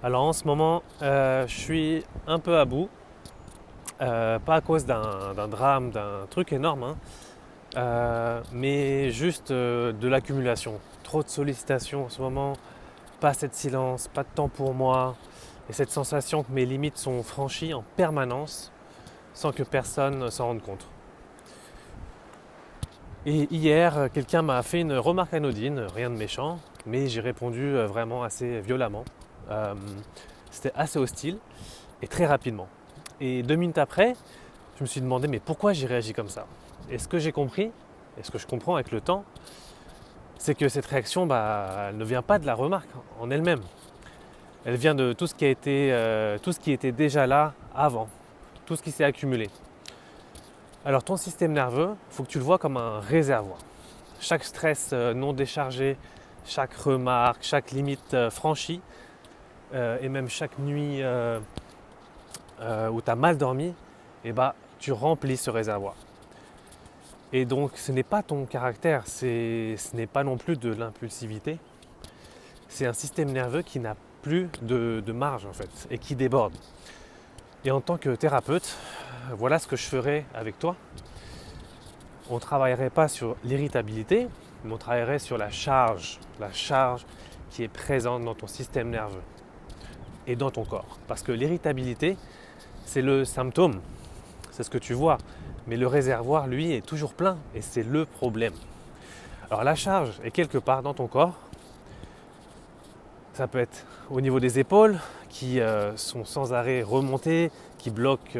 Alors en ce moment, je suis un peu à bout, pas à cause d'un drame, d'un truc énorme, hein, mais juste de l'accumulation. Trop de sollicitations en ce moment, pas assez de silence, pas de temps pour moi, et cette sensation que mes limites sont franchies en permanence sans que personne s'en rende compte. Et hier, quelqu'un m'a fait une remarque anodine, rien de méchant, mais j'ai répondu vraiment assez violemment. Euh, C'était assez hostile et très rapidement. Et 2 minutes après, je me suis demandé mais pourquoi j'ai réagi comme ça. Et ce que j'ai compris, et ce que je comprends avec le temps, c'est que cette réaction, elle ne vient pas de la remarque en elle-même. Elle vient de tout ce qui a été, tout ce qui était déjà là avant, tout ce qui s'est accumulé. Alors ton système nerveux, il faut que tu le vois comme un réservoir. Chaque stress non déchargé, chaque remarque, chaque limite franchie, et même chaque nuit où tu as mal dormi, tu remplis ce réservoir. Et donc ce n'est pas ton caractère, ce n'est pas non plus de l'impulsivité, c'est un système nerveux qui n'a plus de marge en fait et qui déborde. Et en tant que thérapeute, voilà ce que je ferais avec toi. On ne travaillerait pas sur l'irritabilité, mais on travaillerait sur la charge qui est présente dans ton système nerveux et dans ton corps. Parce que l'irritabilité, c'est le symptôme, c'est ce que tu vois. Mais le réservoir, lui, est toujours plein et c'est le problème. Alors la charge est quelque part dans ton corps. Ça peut être au niveau des épaules qui sont sans arrêt remontées, qui bloquent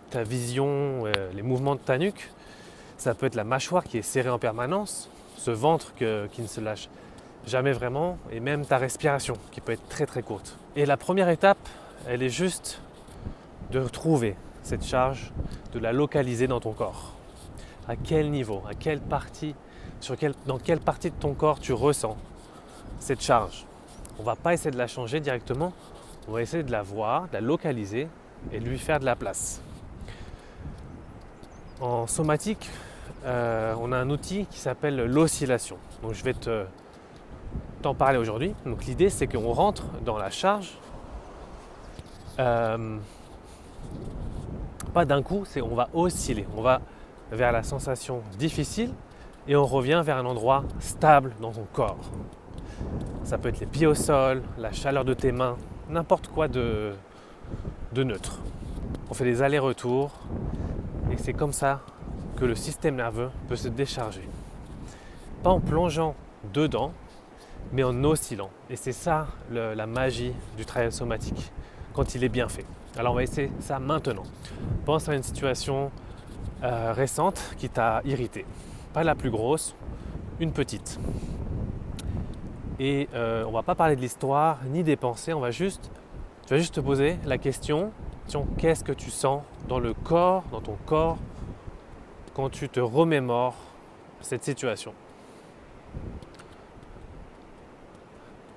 ta vision, les mouvements de ta nuque. Ça peut être la mâchoire qui est serrée en permanence, ce ventre qui ne se lâche jamais vraiment, et même ta respiration qui peut être très très courte. Et la première étape, elle est juste de retrouver cette charge, de la localiser dans ton corps. À quel niveau, à quelle partie, dans quelle partie de ton corps tu ressens cette charge. On ne va pas essayer de la changer directement, on va essayer de la voir, de la localiser et de lui faire de la place. En somatique, on a un outil qui s'appelle l'oscillation. Donc je vais t'en parler aujourd'hui. Donc l'idée c'est qu'on rentre dans la charge, pas d'un coup, on va osciller, on va vers la sensation difficile et on revient vers un endroit stable dans ton corps. Ça peut être les pieds au sol, la chaleur de tes mains, n'importe quoi de neutre. On fait des allers-retours et c'est comme ça que le système nerveux peut se décharger. Pas en plongeant dedans, mais en oscillant. Et c'est ça la magie du travail somatique, quand il est bien fait. Alors on va essayer ça maintenant. Pense à une situation récente qui t'a irrité. Pas la plus grosse, une petite. Et on ne va pas parler de l'histoire ni des pensées, tu vas juste te poser la question, qu'est-ce que tu sens dans le corps, dans ton corps, quand tu te remémores cette situation.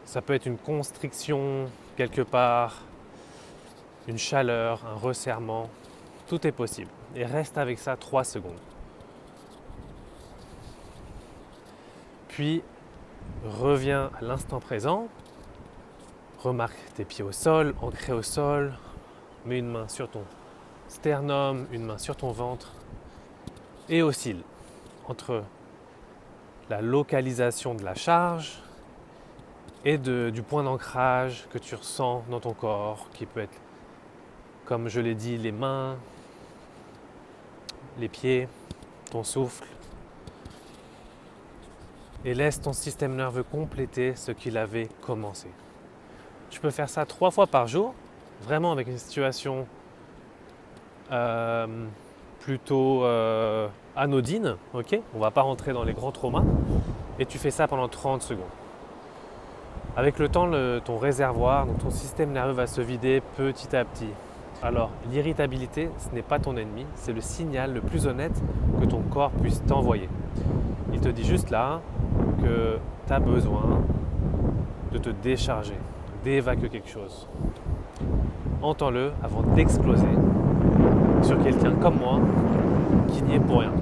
Ça peut être une constriction quelque part, une chaleur, un resserrement, tout est possible. Et reste avec ça 3 secondes. Puis reviens à l'instant présent, remarque tes pieds au sol, ancrés au sol, mets une main sur ton sternum, une main sur ton ventre et oscille entre la localisation de la charge et du point d'ancrage que tu ressens dans ton corps, qui peut être, comme je l'ai dit, les mains, les pieds, ton souffle. Et laisse ton système nerveux compléter ce qu'il avait commencé. Tu peux faire ça 3 fois par jour, vraiment avec une situation plutôt anodine, ok ? On ne va pas rentrer dans les grands traumas. Et tu fais ça pendant 30 secondes. Avec le temps, ton réservoir, donc ton système nerveux va se vider petit à petit. Alors, l'irritabilité, ce n'est pas ton ennemi, c'est le signal le plus honnête que ton corps puisse t'envoyer. Il te dit juste là que tu as besoin de te décharger, d'évacuer quelque chose. Entends-le avant d'exploser sur quelqu'un comme moi qui n'y est pour rien.